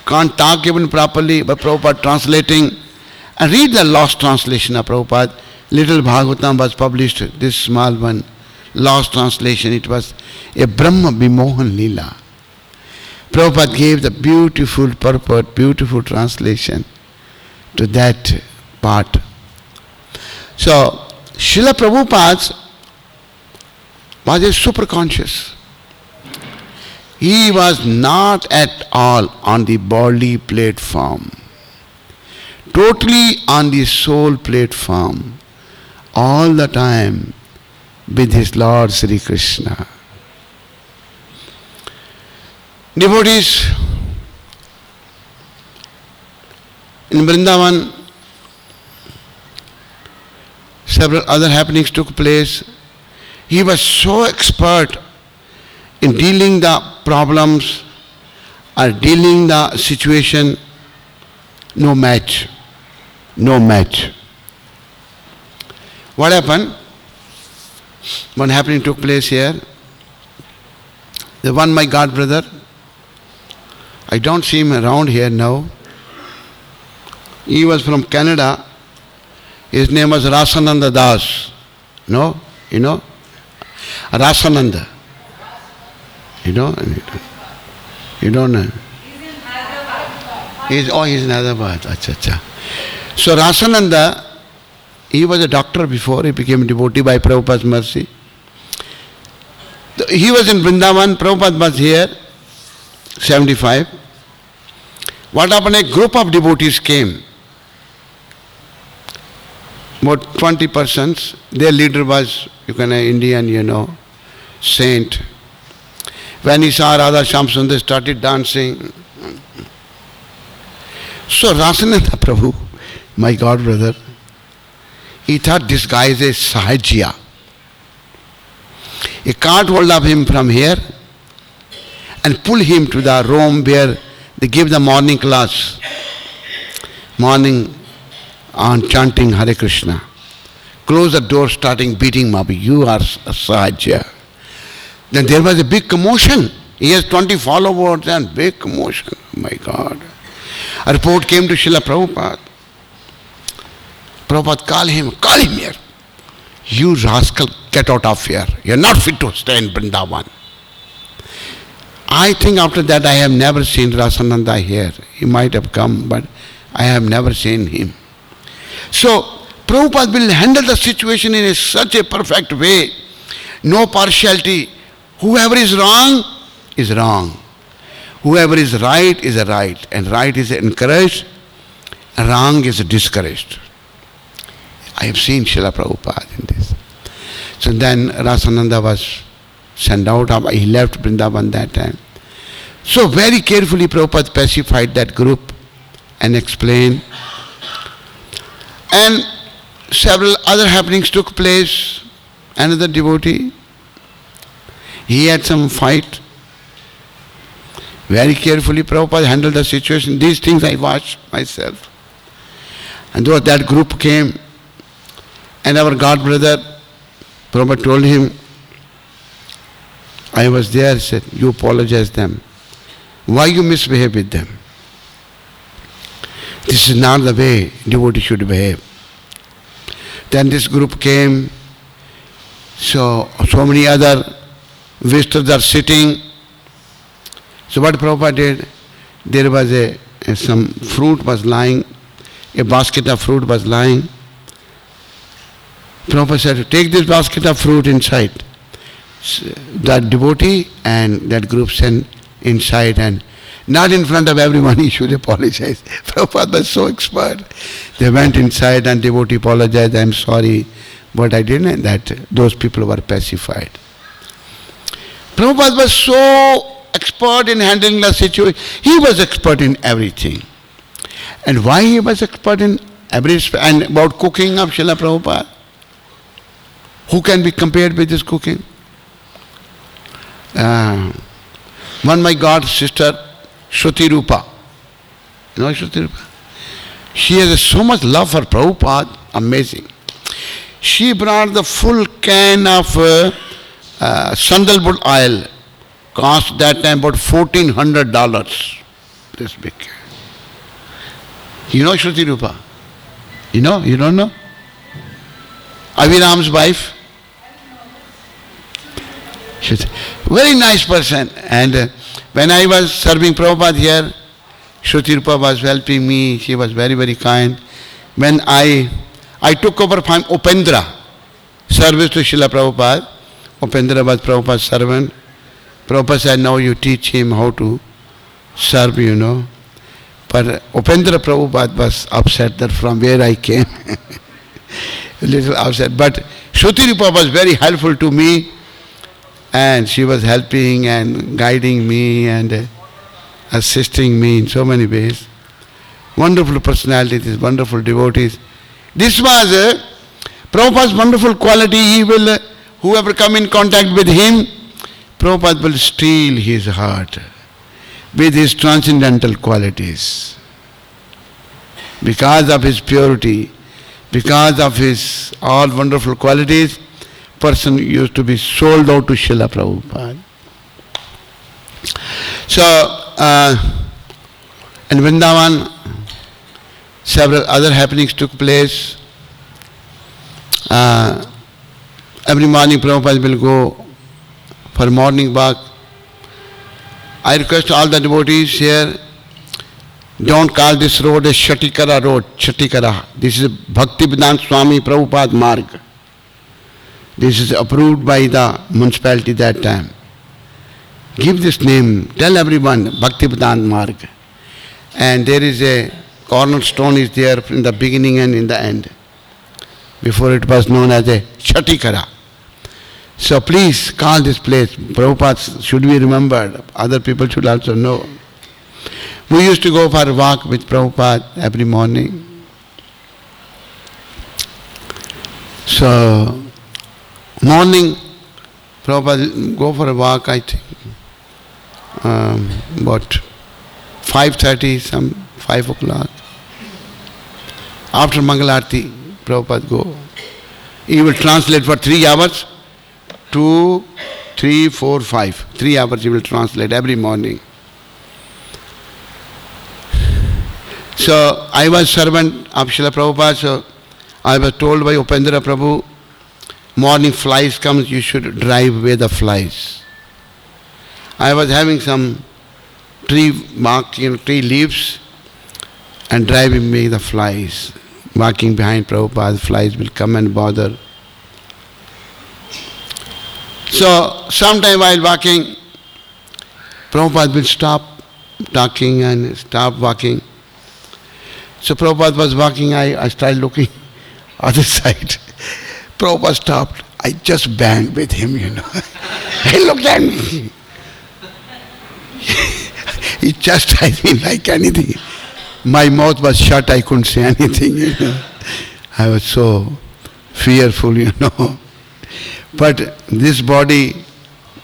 can't talk even properly, but Prabhupada translating. And read the lost translation of Prabhupada. Little Bhagavatam was published, this small one, lost translation. It was a Brahma Vimohan Leela. Prabhupada gave the beautiful purport, beautiful translation to that part. So, Srila Prabhupada was a super conscious. He was not at all on the body platform. Totally on the soul platform. All the time with his Lord Sri Krishna. Devotees, in Vrindavan, several other happenings took place. He was so expert in dealing the problems or dealing the situation, no match. No match. What happened? One happening took place here. The one my god brother, I don't see him around here now. He was from Canada. His name was Rasananda Das. No? You know? Rasananda. You know? You don't know? He's in Hyderabad. Acha. So Rasananda, he was a doctor before, he became a devotee by Prabhupada's mercy. He was in Vrindavan, Prabhupada was here, 75. What happened? A group of devotees came. About 20 persons. Their leader was, Indian, saint. When he saw Radha Shamsundar, they started dancing. So Rasananda Prabhu, my god brother, he thought this guy is a Sahajya. He caught hold of him from here and pull him to the room where they give the morning class. Morning on chanting Hare Krishna. Close the door, starting beating him up. You are a Sahajya. Then there was a big commotion. He has 20 followers and big commotion. Oh my God. A report came to Srila Prabhupada. Prabhupada called him here. You rascal, get out of here. You are not fit to stay in Vrindavan. I think after that I have never seen Rasananda here. He might have come, but I have never seen him. So, Prabhupada will handle the situation in such a perfect way. No partiality. Whoever is wrong is wrong. Whoever is right is right. And right is encouraged, and wrong is discouraged. I have seen Srila Prabhupada in this. So then Rasananda was sent out. He left Vrindavan that time. So very carefully Prabhupada pacified that group and explained. And several other happenings took place. Another devotee, he had some fight. Very carefully Prabhupada handled the situation. These things I watched myself. And though that group came, and our god brother, Prabhupada told him, I was there, said, you apologize them. Why you misbehave with them? This is not the way devotee should behave. Then this group came, so many other visitors are sitting. So what Prabhupada did, there was some fruit was lying, a basket of fruit was lying. Prabhupada said, take this basket of fruit inside. That devotee and that group sent inside, and not in front of everyone, he should apologize. Prabhupada was so expert. They went inside and devotee apologized, I am sorry, but I didn't, that those people were pacified. Prabhupada was so expert in handling the situation. He was expert in everything. And why he was expert in everything? And about cooking of Srila Prabhupada, who can be compared with this cooking? One my god sister, Shruti Rupa. You know Shruti Rupa? She has so much love for Prabhupada, amazing. She brought the full can of sandalwood oil, cost that time about $1,400. This big can. You know Shruti Rupa? You know? You don't know? Aviram's wife? She's a very nice person. And when I was serving Prabhupada here, Shruti Rupa was helping me. She was very, very kind. When I took over from Upendra, service to Srila Prabhupada. Upendra was Prabhupada's servant. Prabhupada said, now you teach him how to serve, But Upendra Prabhupada was upset that from where I came. A little upset. But Shruti Rupa was very helpful to me. And she was helping and guiding me and assisting me in so many ways. Wonderful personalities, wonderful devotees. This was Prabhupada's wonderful quality. Whoever come in contact with him, Prabhupada will steal his heart with his transcendental qualities. Because of his purity, because of his all wonderful qualities, person used to be sold out to Srila Prabhupada. So, in Vrindavan, several other happenings took place. Every morning Prabhupada will go for morning walk. I request all the devotees here, don't call this road a Shatikara road, Shatikara. This is Bhaktivedanta Swami Prabhupada Marg. This is approved by the municipality that time. Give this name, tell everyone, Bhaktivedanta Marg. And there is a cornerstone is there in the beginning and in the end. Before it was known as a Shatikara. So please call this place. Prabhupada should be remembered. Other people should also know. We used to go for a walk with Prabhupada every morning. So, morning, Prabhupada go for a walk, I think, about 5:30, some 5 o'clock. After Mangalarti, Prabhupada go. He will translate for 3 hours. 2, 3, 4, 5. 3 hours he will translate every morning. So I was servant of Srila Prabhupada, so I was told by Upendra Prabhu, morning flies comes, you should drive away the flies. I was having some tree bark, tree leaves and driving away the flies. Walking behind Prabhupada, flies will come and bother. So, sometime while walking, Prabhupada will stop talking and stop walking. So Prabhupada was walking, I started looking other side. Prabhupada stopped. I just banged with him, He looked at me. He chastised me like anything. My mouth was shut, I couldn't say anything, I was so fearful, But this body,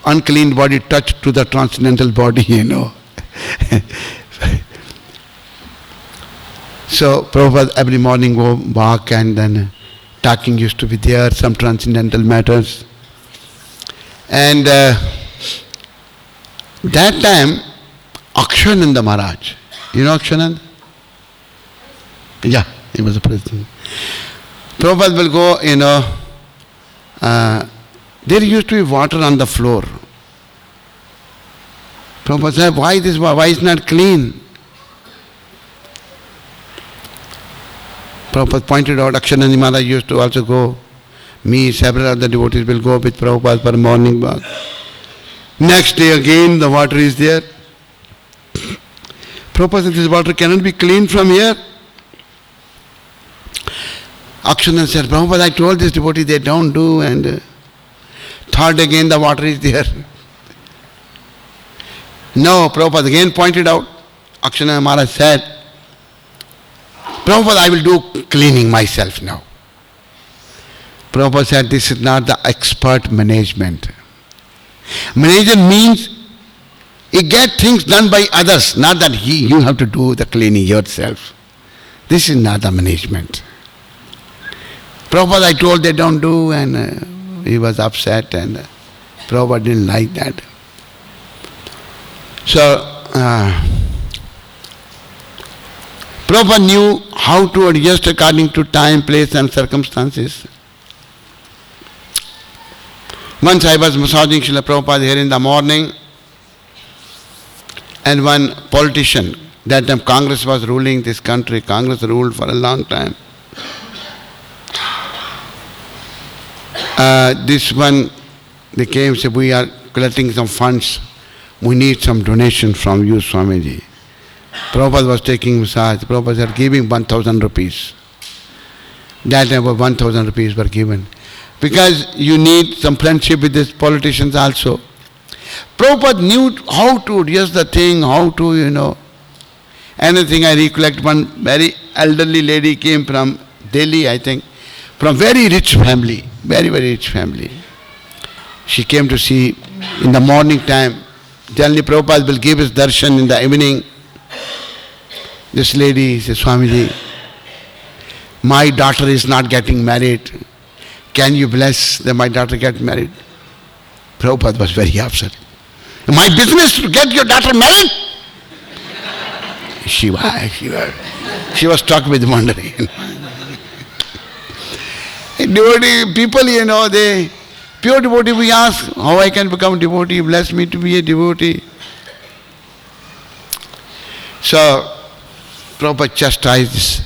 unclean body touched to the transcendental body, So Prabhupada every morning go walk and then talking used to be there, some transcendental matters. And that time, H.H.Navyogendra Maharaj, you know H.H.Navyogendra? Yeah, he was a president. Prabhupada will go, there used to be water on the floor. Prabhupada said, why is it not clean? Prabhupada pointed out, H.H.Navyogendra Maharaj used to also go. Me, several other devotees will go with Prabhupada for morning walk. Next day again the water is there. Prabhupada said, this water cannot be cleaned from here. H.H.Navyogendra said, Prabhupada, I told this devotee they don't do, and third again the water is there. No, Prabhupada again pointed out. H.H.Navyogendra Maharaj said, Prabhupada, I will do cleaning myself now. Prabhupada said, this is not the expert management. Management means you get things done by others, not that you have to do the cleaning yourself. This is not the management. Prabhupada, I told they don't do, and he was upset, and Prabhupada didn't like that. So, Prabhupada knew how to adjust according to time, place and circumstances. Once I was massaging Srila Prabhupada here in the morning, and one politician, that time Congress was ruling this country, Congress ruled for a long time. This one, they came and said, we are collecting some funds, we need some donation from you, Swamiji. Prabhupada was taking massage, Prabhupada said, giving 1,000 rupees. That time about 1,000 rupees were given. Because you need some friendship with these politicians also. Prabhupada knew how to adjust the thing, how to, anything. I recollect one very elderly lady came from Delhi, I think, from very rich family, very, very rich family. She came to see in the morning time. Generally Prabhupada will give his darshan in the evening. This lady says, Swamiji, my daughter is not getting married. Can you bless that my daughter get married? Prabhupada was very upset. My business to get your daughter married? She was struck with wondering. Devotee people, they pure devotee, we ask how I can become devotee, bless me to be a devotee. So Prabhupada chastised this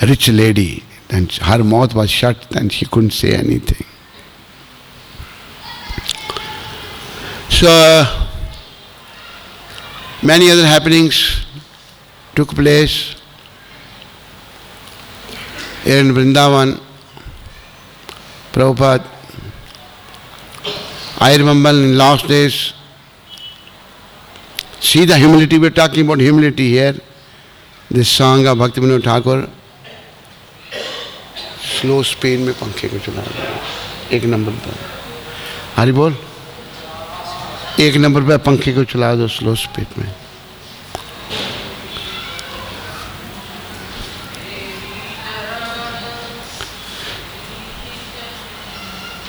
rich lady, and her mouth was shut and she couldn't say anything. So many other happenings took place here in Vrindavan. Prabhupada, I remember in last days, see the humility, we are talking about humility here. This song of Bhaktivinoda Thakur, slow speed में पंखे को चला दो, एक number पर हरी बोल, एक number पर पंखे को चला दो स्लो स्पीड में.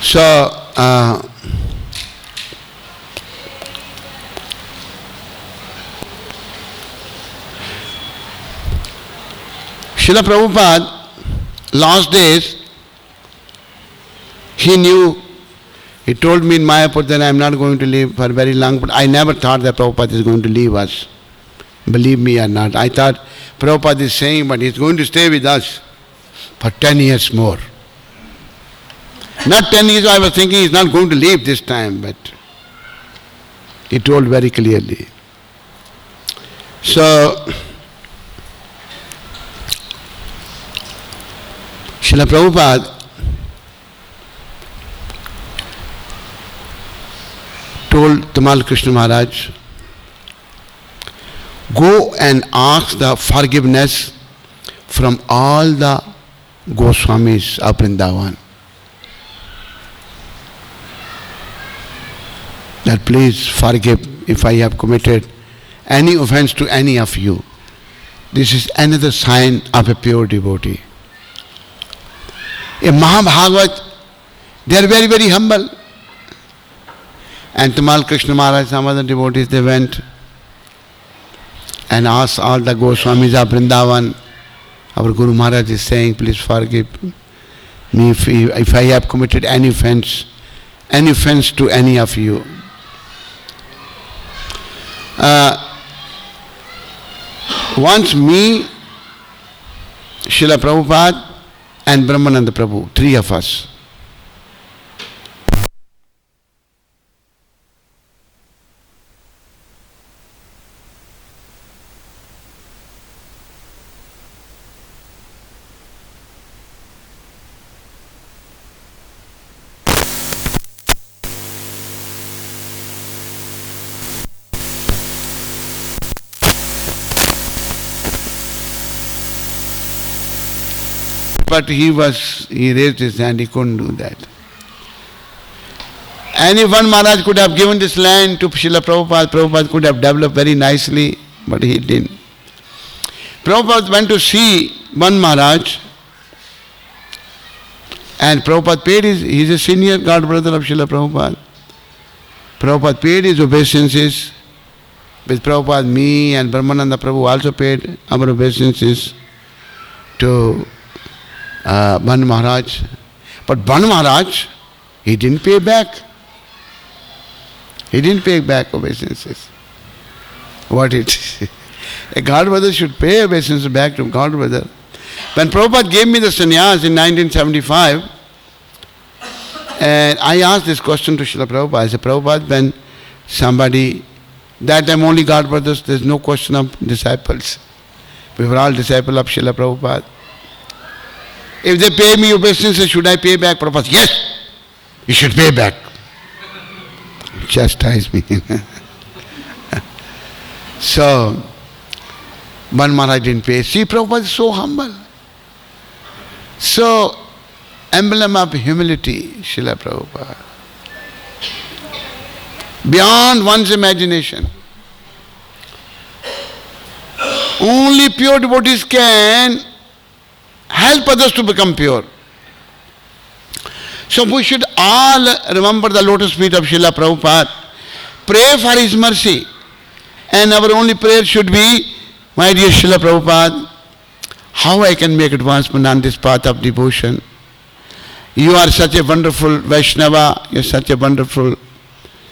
So Srila Prabhupada, last days, he knew, he told me in Mayapur that I am not going to live for very long, but I never thought that Prabhupada is going to leave us. Believe me or not. I thought Prabhupada is saying, but he is going to stay with us for 10 years more. Not 10 years, I was thinking he is not going to leave this time, but he told very clearly. So, Srila Prabhupada told Tamal Krishna Maharaj, go and ask the forgiveness from all the Goswamis of Vrindavan. That please forgive if I have committed any offense to any of you. This is another sign of a pure devotee. A Mahabhagavat, they are very, very humble. And Tamal Krishna Maharaj, some other devotees, they went and asked all the Goswamis of Vrindavan. Our Guru Maharaj is saying, please forgive me if I have committed any offense to any of you. Once me, Srila Prabhupada and Brahmananda Prabhu, three of us. But he raised his hand, he couldn't do that. Any one Maharaj could have given this land to Srila Prabhupada. Prabhupada could have developed very nicely, but he didn't. Prabhupada went to see one Maharaj, and Prabhupada paid he's a senior god brother of Srila Prabhupada. Prabhupada paid his obeisances, with Prabhupada, me and Brahmananda Prabhu also paid our obeisances to Ban Maharaj. But Ban Maharaj, he didn't pay back. He didn't pay back obeisances. What it? A godbrother should pay obeisances back to godbrother. When Prabhupada gave me the sannyas in 1975, and I asked this question to Srila Prabhupada. I said, Prabhupada, when somebody, that time only godbrothers, there's no question of disciples. We were all disciples of Srila Prabhupada. If they pay me obeisances, should I pay back? Prabhupada, yes, you should pay back. Chastise me. So, Ban Maharaj didn't pay. See, Prabhupada is so humble. So, emblem of humility, Srila Prabhupada. Beyond one's imagination. Only pure devotees can help others to become pure. So we should all remember the lotus feet of Srila Prabhupada, pray for his mercy, and our only prayer should be, my dear Srila Prabhupada, how I can make advancement on this path of devotion. You are such a wonderful Vaishnava, you are such a wonderful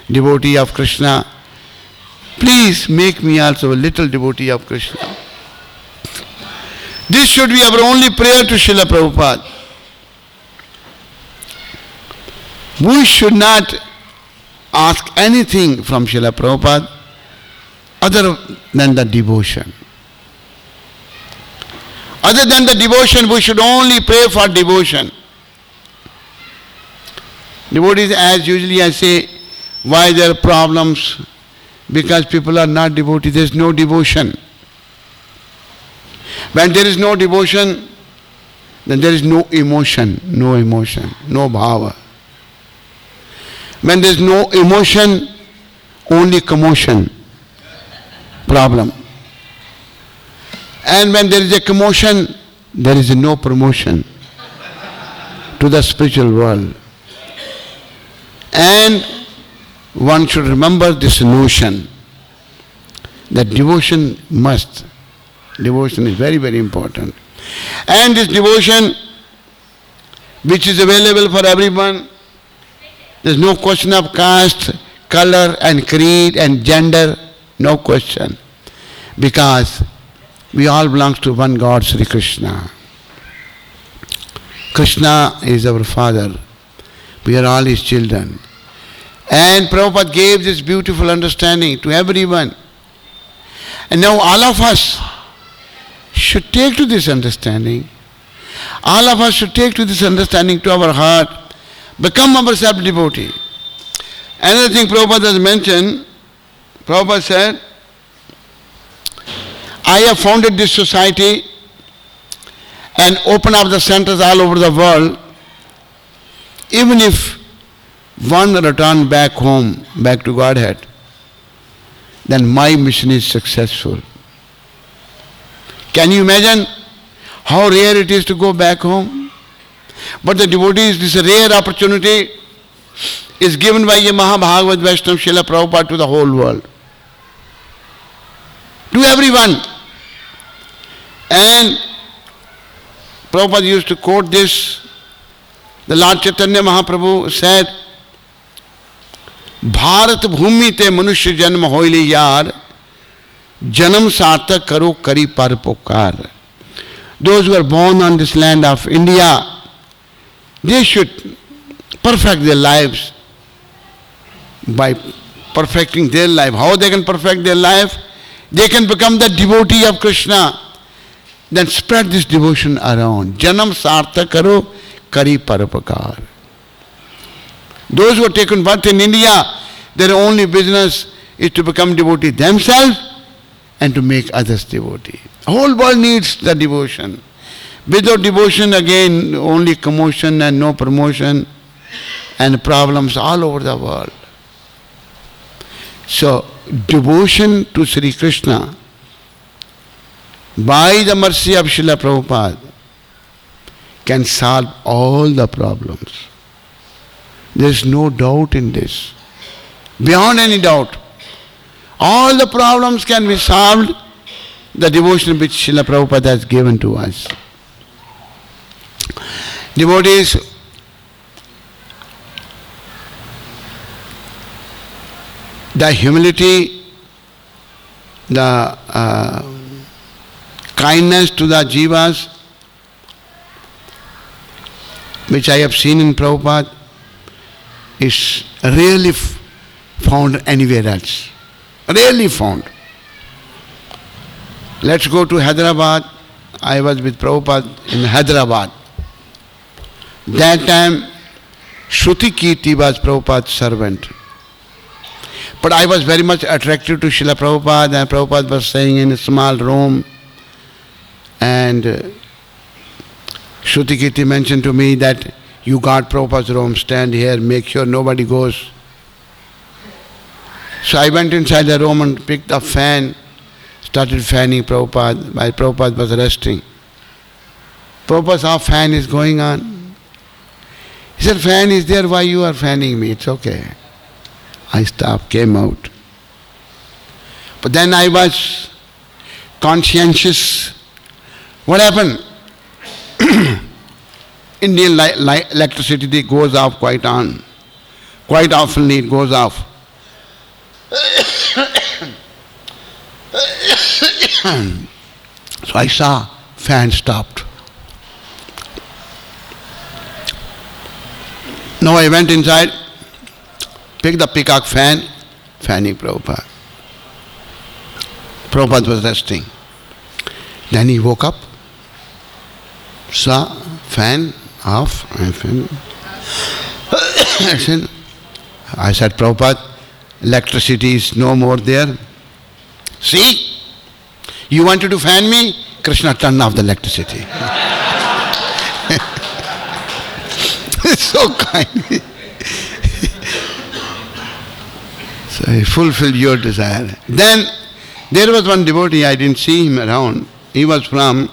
devotee of Krishna. Please make me also a little devotee of Krishna. This should be our only prayer to Srila Prabhupada. We should not ask anything from Srila Prabhupada other than the devotion. Other than the devotion, we should only pray for devotion. Devotees, as usually I say, why there are problems? Because people are not devotees, there is no devotion. When there is no devotion, then there is no emotion, no bhava. When there is no emotion, only commotion, problem. And when there is a commotion, there is no promotion to the spiritual world. And one should remember this notion that devotion is very, very important. And this devotion, which is available for everyone, there is no question of caste, color and creed and gender, no question. Because we all belong to one God, Sri Krishna. Krishna is our Father. We are all His children. And Prabhupada gave this beautiful understanding to everyone. And now all of us should take to this understanding. All of us should take to this understanding to our heart, become our self-devotee. Another thing Prabhupada has mentioned, Prabhupada said, I have founded this society and opened up the centers all over the world. Even if one return back home, back to Godhead, then my mission is successful. Can you imagine how rare it is to go back home? But the devotees, this rare opportunity is given by a Mahabhagavad Vaishnava Srila Prabhupada to the whole world. To everyone. And Prabhupada used to quote this. The Lord Chaitanya Mahaprabhu said, Bharat bhumi te manushya janma hoili yar, janam sartak karo kari par pokar. Those who are born on this land of India, they should perfect their lives by perfecting their life. How they can perfect their life? They can become the devotee of Krishna. Then spread this devotion around. Janam sartha karo kari parapakar. Those who are taken birth in India, their only business is to become devotee themselves and to make others devotee. The whole world needs the devotion. Without devotion, again, only commotion and no promotion and problems all over the world. So, devotion to Sri Krishna by the mercy of Srila Prabhupada can solve all the problems. There is no doubt in this. Beyond any doubt. All the problems can be solved, the devotion which Srila Prabhupada has given to us. Devotees, the humility, the kindness to the jivas, which I have seen in Prabhupada, is rarely found anywhere else. Rarely found. Let's go to Hyderabad. I was with Prabhupada in Hyderabad. That time, Shruti Kirti was Prabhupada's servant. But I was very much attracted to Srila Prabhupada, and Prabhupada was staying in a small room. And Shruti Kirti mentioned to me that you got Prabhupada's room, stand here, make sure nobody goes. So I went inside the room and picked up fan, started fanning Prabhupada while Prabhupada was resting. Prabhupada saw fan is going on. He said, fan is there, why you are fanning me? It's okay. I stopped, came out. But then I was conscientious. What happened? Indian electricity goes off quite often. It goes off. So I saw fan stopped. Now I went inside, picked the peacock fan, fanning Prabhupada. Prabhupada was resting. Then he woke up, saw fan off, and fan. I said, Prabhupada, electricity is no more there. See, you wanted to fan me? Krishna turned off the electricity. It's so kind. So he fulfilled your desire. Then there was one devotee, I didn't see him around. He was from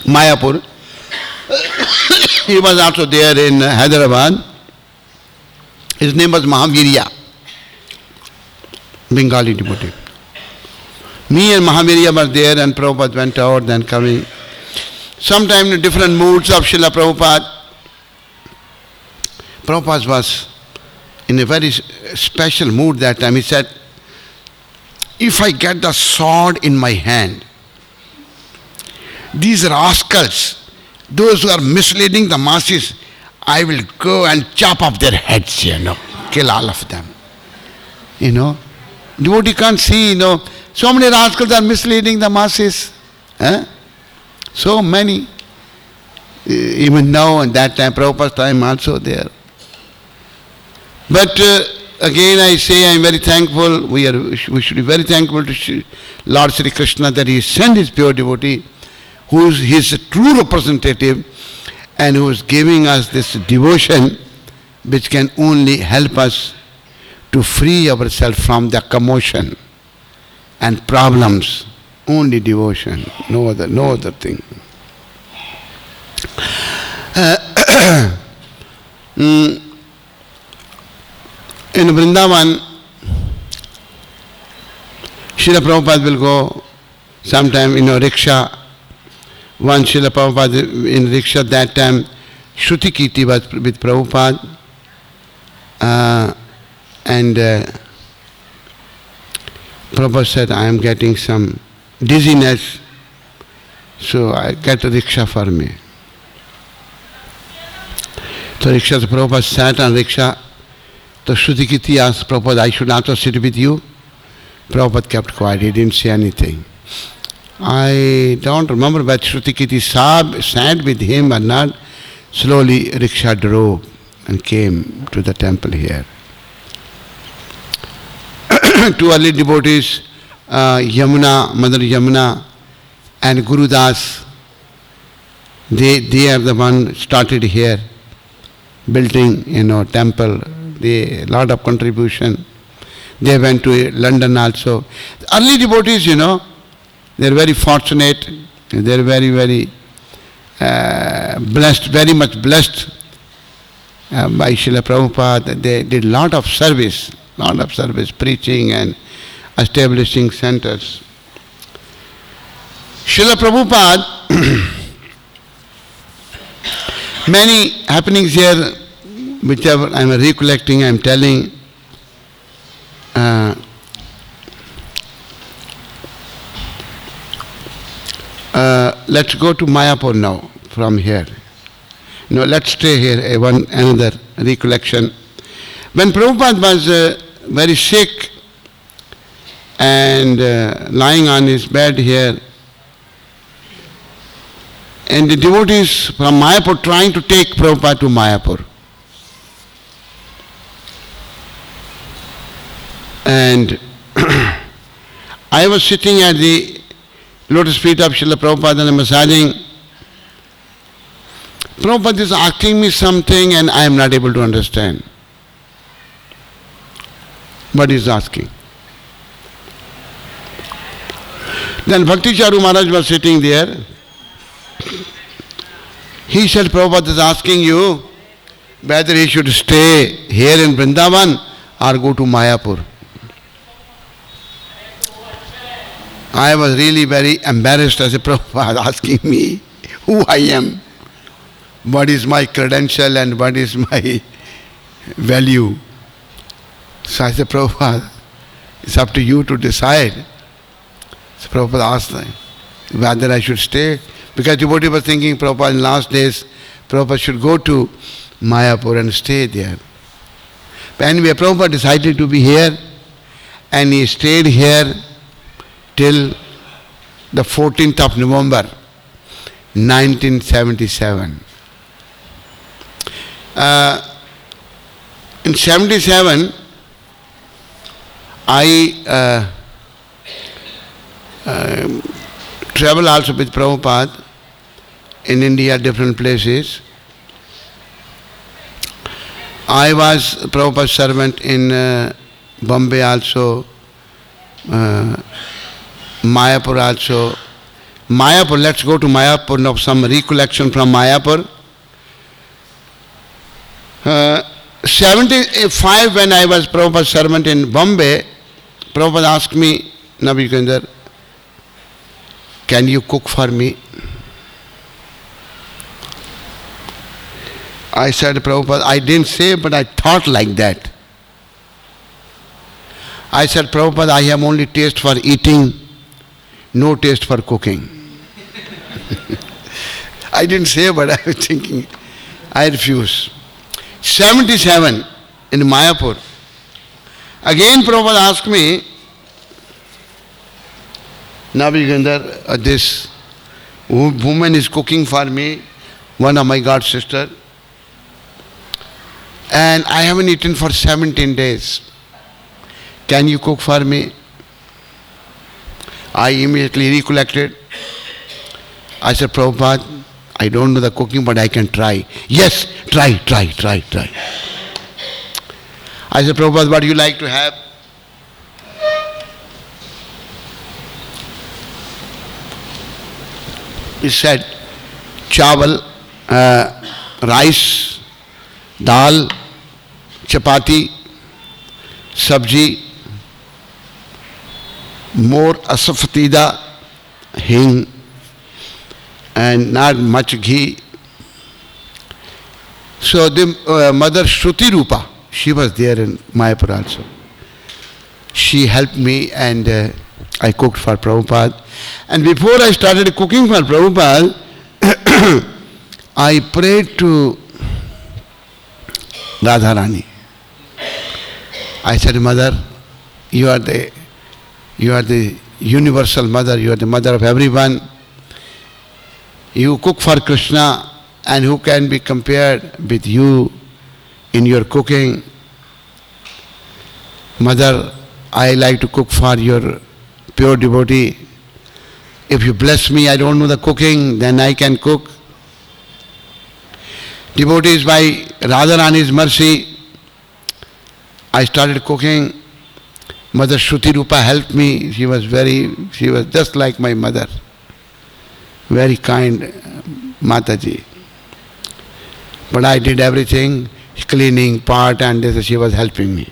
Mayapur. He was also there in Hyderabad. His name was Mahavirya, Bengali devotee. Me and Mahavirya were there, and Prabhupada went out, then coming. Sometime in different moods of Srila Prabhupada. Prabhupada was in a very special mood that time. He said, if I get the sword in my hand, these rascals, those who are misleading the masses, I will go and chop off their heads, kill all of them. Devotee can't see, so many rascals are misleading the masses. So many. Even now, and that time, Prabhupada's time also there. But again I say, I am very thankful, we should be very thankful to Lord Sri Krishna that He sent His pure devotee, who is His true representative, and who is giving us this devotion which can only help us to free ourselves from the commotion and problems. Only devotion, no other thing. In Vrindavan, Srila Prabhupada will go sometime in a rickshaw. One Srila Prabhupada in rickshaw, that time Shruti Kirti was with Prabhupada, and Prabhupada said, I am getting some dizziness, so I get a rickshaw for me. So rickshaw, Prabhupada sat on rickshaw. So Shruti Kirti asked Prabhupada, I should also sit with you? Prabhupada kept quiet, he didn't say anything. I don't remember whether Shruti Kirti sat with him or not. Slowly rickshaw drove and came to the temple here. Two early devotees, Yamuna, Mother Yamuna and Guru Das, they are the one started here, building, temple. They lot of contribution. They went to London also. Early devotees, they are very fortunate. They are very, very blessed, very much blessed by Srila Prabhupada. They did lot of service, preaching and establishing centers. Srila Prabhupada, many happenings here, whichever I am recollecting, I am telling. Let's go to Mayapur now from here. No, let's stay here, another recollection. When Prabhupada was very sick and lying on his bed here, and the devotees from Mayapur trying to take Prabhupada to Mayapur. And I was sitting at the lotus feet of Srila Prabhupada and massaging. Prabhupada is asking me something and I am not able to understand what he is asking. Then Bhakti Charu Maharaj was sitting there. He said, Prabhupada is asking you whether he should stay here in Vrindavan or go to Mayapur. I was really very embarrassed as a Prabhupada asking me who I am, what is my credential and what is my value. So I said, Prabhupada, it's up to you to decide. So Prabhupada asked whether I should stay, because devotee was thinking Prabhupada in last days, Prabhupada should go to Mayapur and stay there. But anyway, Prabhupada decided to be here and he stayed here till the 14th of November, 1977. In 77, I travel also with Prabhupada in India, different places. I was Prabhupada's servant in Bombay also, Mayapur also. Mayapur, let's go to Mayapur now, some recollection from Mayapur. 75 when I was Prabhupada's servant in Bombay, Prabhupada asked me, Navyogendra, can you cook for me? I said, Prabhupada, I didn't say, but I thought like that. I said, Prabhupada, I have only taste for eating, no taste for cooking. I didn't say, but I was thinking, I refuse. 77 in Mayapur. Again Prabhupada asked me, Navyogendra, this woman is cooking for me, one of my god sister, and I haven't eaten for 17 days. Can you cook for me? I immediately recollected. I said, Prabhupada, I don't know the cooking, but I can try. Yes, try. I said, Prabhupada, what do you like to have? He said, chawal, rice, dal, chapati, sabji, more asafatida, hing, and not much ghee. So the mother Shruti Rupa, she was there in Mayapur also. She helped me and I cooked for Prabhupada. And before I started cooking for Prabhupada, I prayed to Radharani. I said, Mother, you are the universal mother, you are the mother of everyone. You cook for Krishna, and who can be compared with you in your cooking? Mother, I like to cook for your pure devotee. If you bless me, I don't know the cooking, then I can cook. Devotees, by Radharani's mercy, I started cooking. Mother Shruti Rupa helped me. She was just like my mother. Very kind Mataji. But I did everything, cleaning, part, and this, she was helping me.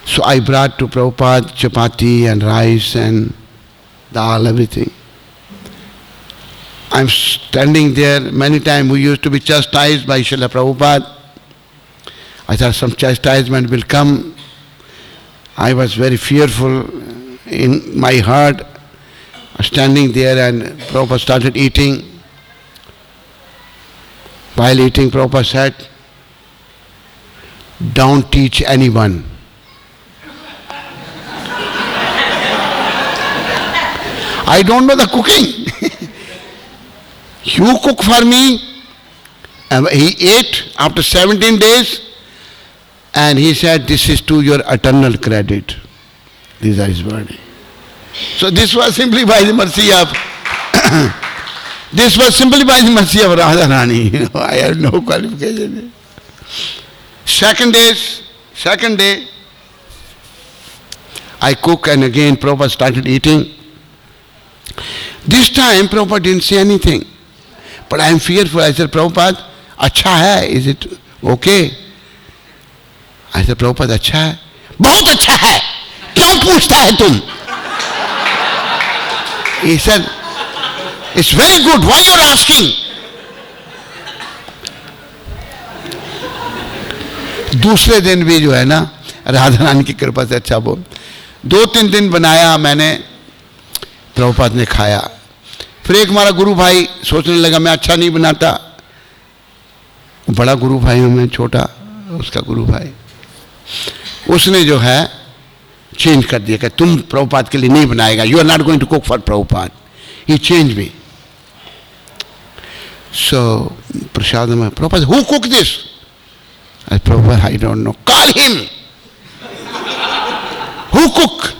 So I brought to Prabhupada chapati and rice and dal, everything. I'm standing there. Many times we used to be chastised by Srila Prabhupada. I thought some chastisement will come. I was very fearful in my heart, standing there, and Prabhupada started eating. While eating, Prabhupada said, "Don't teach anyone." I don't know the cooking. You cook for me. And he ate after 17 days, and he said, "This is to your eternal credit." These are his words. So this was simply by the mercy of this was simply by the mercy of Radharani. I had no qualification. Second day, I cook, and again Prabhupada started eating. This time Prabhupada didn't say anything. But I am fearful. I said, "Prabhupada, अच्छा है, is it okay?" I said, "Prabhupada, अच्छा है?" "बहुत अच्छा है, क्यों पूछता है तुम?" He said, "It's very good, why you are asking?" दूसरे दिन भी जो है ना, राधा रानी की कृपा से अच्छा बोल, 2-3 दिन बनाया मैंने, प्रभुपाद ने खाया। फिर एक हमारा गुरु भाई सोचने लगा मैं अच्छा नहीं बनाता, बड़ा गुरु भाई हूँ मैं, छोटा उसका गुरु भाई, उसने जो है चेंज कर दिया कि तुम प्रभुपाद के लिए नहीं बनाएगा, you are not going to cook for Prabhupada. He change me. So prasad में Prabhupada, who cook this? Prabhupada, I don't know. Call him. Who cook?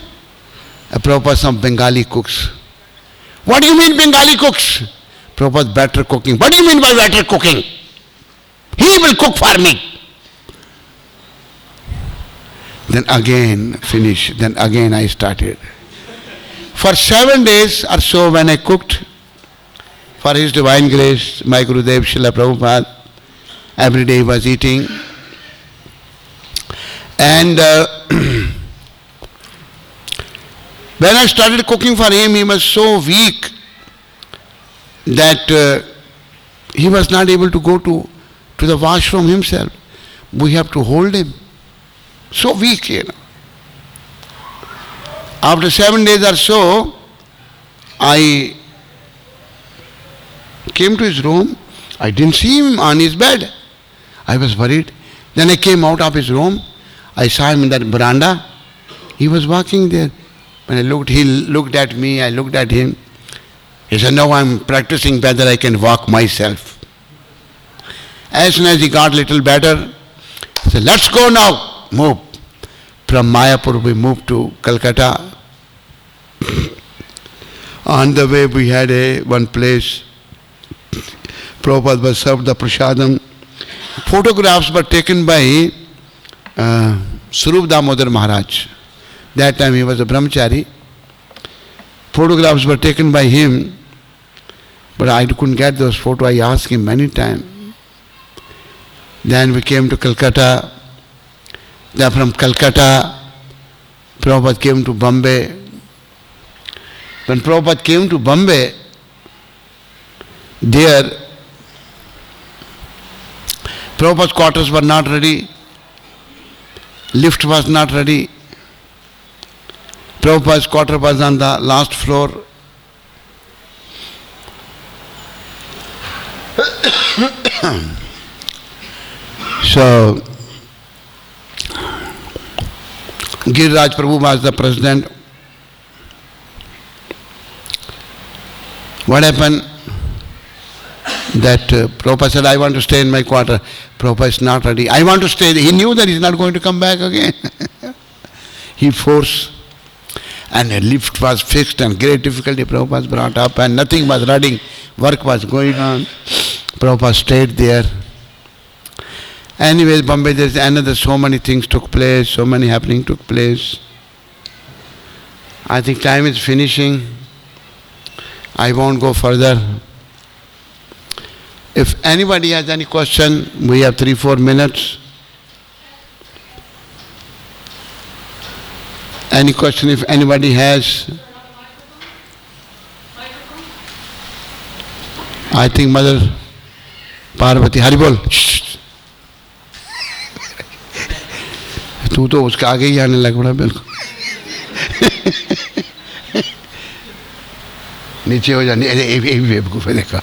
Prabhupada, some Bengali cooks. What do you mean Bengali cooks? Prabhupada, better cooking. What do you mean by better cooking? He will cook for me. Then again finish. Then again I started. For 7 days or so when I cooked for His Divine Grace, my Gurudev Srila Prabhupada, every day he was eating. And when I started cooking for him, he was so weak that he was not able to go to the washroom himself. We have to hold him. So weak, you know. After 7 days or so, I came to his room. I didn't see him on his bed. I was worried. Then I came out of his room. I saw him in that veranda. He was walking there. When I looked, he looked at me, I looked at him. He said, "Now I'm practicing whether I can walk myself." As soon as he got a little better, he said, "Let's go now, move." From Mayapur we moved to Calcutta. On the way we had one place. Prabhupada was served the prasadam. Photographs were taken by Swarup Damodar Maharaj. That time he was a brahmachari. Photographs were taken by him, but I couldn't get those photos. I asked him many times. Then we came to Calcutta. Then from Calcutta, Prabhupada came to Bombay. When Prabhupada came to Bombay, there Prabhupada's quarters were not ready. Lift was not ready. Prabhupada's quarter was on the last floor. So, Giriraj Prabhu was the president. What happened? That Prabhupada said, "I want to stay in my quarter." Prabhupada is not ready. "I want to stay." He knew that he is not going to come back again. He forced. And a lift was fixed and great difficulty Prabhupada was brought up and nothing was running. Work was going on. Prabhupada stayed there. Anyways, Bombay, there's another, so many things took place, so many happening took place. I think time is finishing. I won't go further. If anybody has any question, we have 3-4 minutes. Any question if anybody has? I think Mother Parvati, Haribol. तू तो उसके आगे ही आने लग पड़ा बिल्कुल. नीचे हो जाने एक बेवकूफ़ है देखा.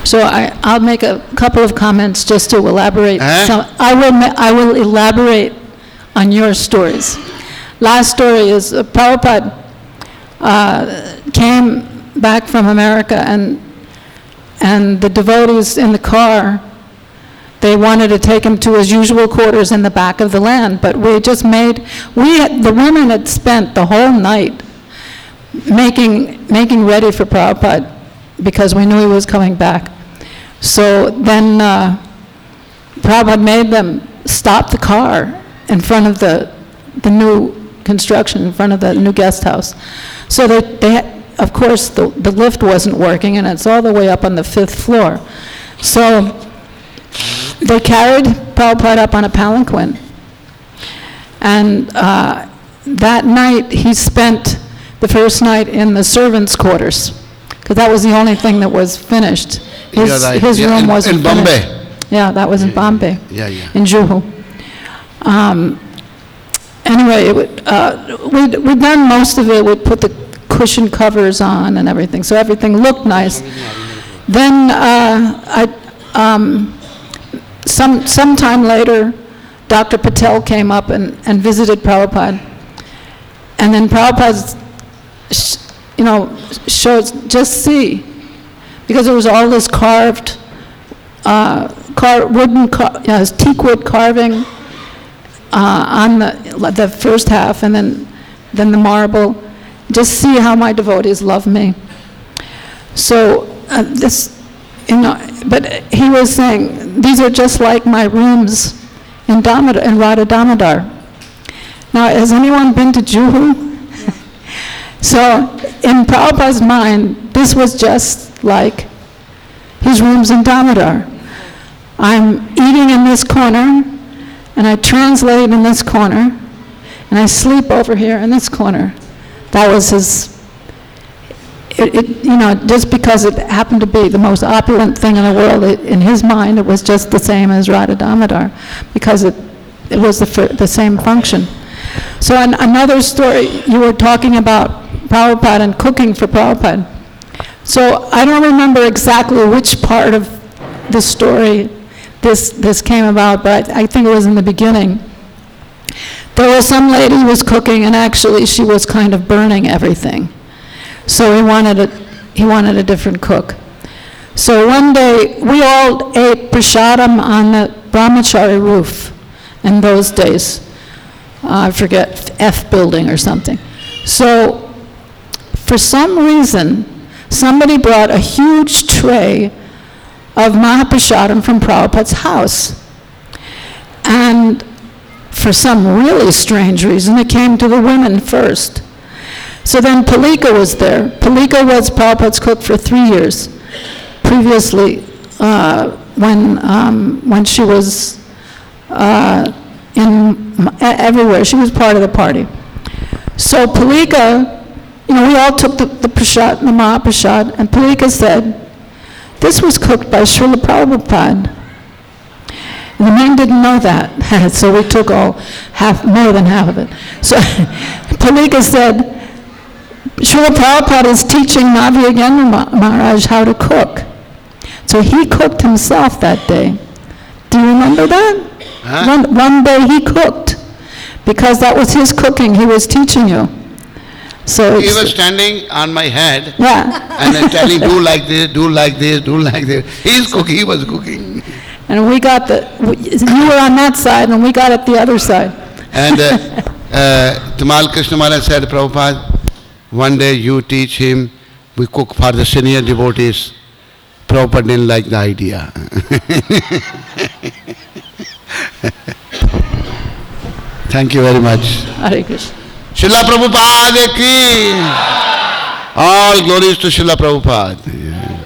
So I'll make a couple of comments just to elaborate. I will elaborate on your stories. Last story is Prabhupada came back from America, and the devotees in the car, they wanted to take him to his usual quarters in the back of the land, but the women had spent the whole night making ready for Prabhupada because we knew he was coming back. So then Prabhupada made them stop the car in front of the new construction, in front of the new guest house. So of course, the lift wasn't working, and it's all the way up on the 5th floor. So they carried Prabhupada up on a palanquin. And that night, he spent the first night in the servants' quarters, because that was the only thing that was finished. His room wasn't in Bombay. Finished. Yeah, that was in Bombay. Yeah. In Juhu. Anyway, we'd done most of it. We'd put the cushion covers on and everything, so everything looked nice. Then some time later, Dr. Patel came up and visited Prabhupada. And then Prabhupada, showed, just see, because there was all this carved, teakwood carving on the first half, and then the marble. Just see how my devotees love me. So but he was saying, these are just like my rooms in Radha Damodar. Now, has anyone been to Juhu? So, in Prabhupada's mind, this was just like his rooms in Damodar. I'm eating in this corner, and I translate in this corner, and I sleep over here in this corner. That was his, just because it happened to be the most opulent thing in the world, in his mind, it was just the same as Radha Damodar, because it was the same function. So another story, you were talking about Prabhupada and cooking for Prabhupada. So I don't remember exactly which part of the story this came about, but I think it was in the beginning. There was some lady who was cooking, and actually she was kind of burning everything. So he wanted a different cook. So one day, we all ate prasadam on the brahmachari roof in those days. I forget, F building or something. So for some reason, somebody brought a huge tray of Mahaprasadam from Prabhupada's house. And for some really strange reason, it came to the women first. So then Palika was there. Palika was Prabhupada's cook for 3 years previously, when she was everywhere. She was part of the party. So Palika, we all took the prasad, the Mahaprasad, and Palika said, this was cooked by Srila Prabhupada. And the men didn't know that, so we took more than half of it. So Palika said, Srila Prabhupada is teaching Navyogendra Maharaj how to cook. So he cooked himself that day. Do you remember that? Huh? One day he cooked, because that was his cooking. He was teaching you. So he was standing on my head, yeah, and then telling, do like this, do like this, do like this. He was cooking. And we got you were on that side, and we got at the other side. And Tamal Krishna Maharaj said, Prabhupada, one day you teach him, we cook for the senior devotees. Prabhupada didn't like the idea. Thank you very much. Hare Krishna. Srila Prabhupada ki. All glories to Srila Prabhupada.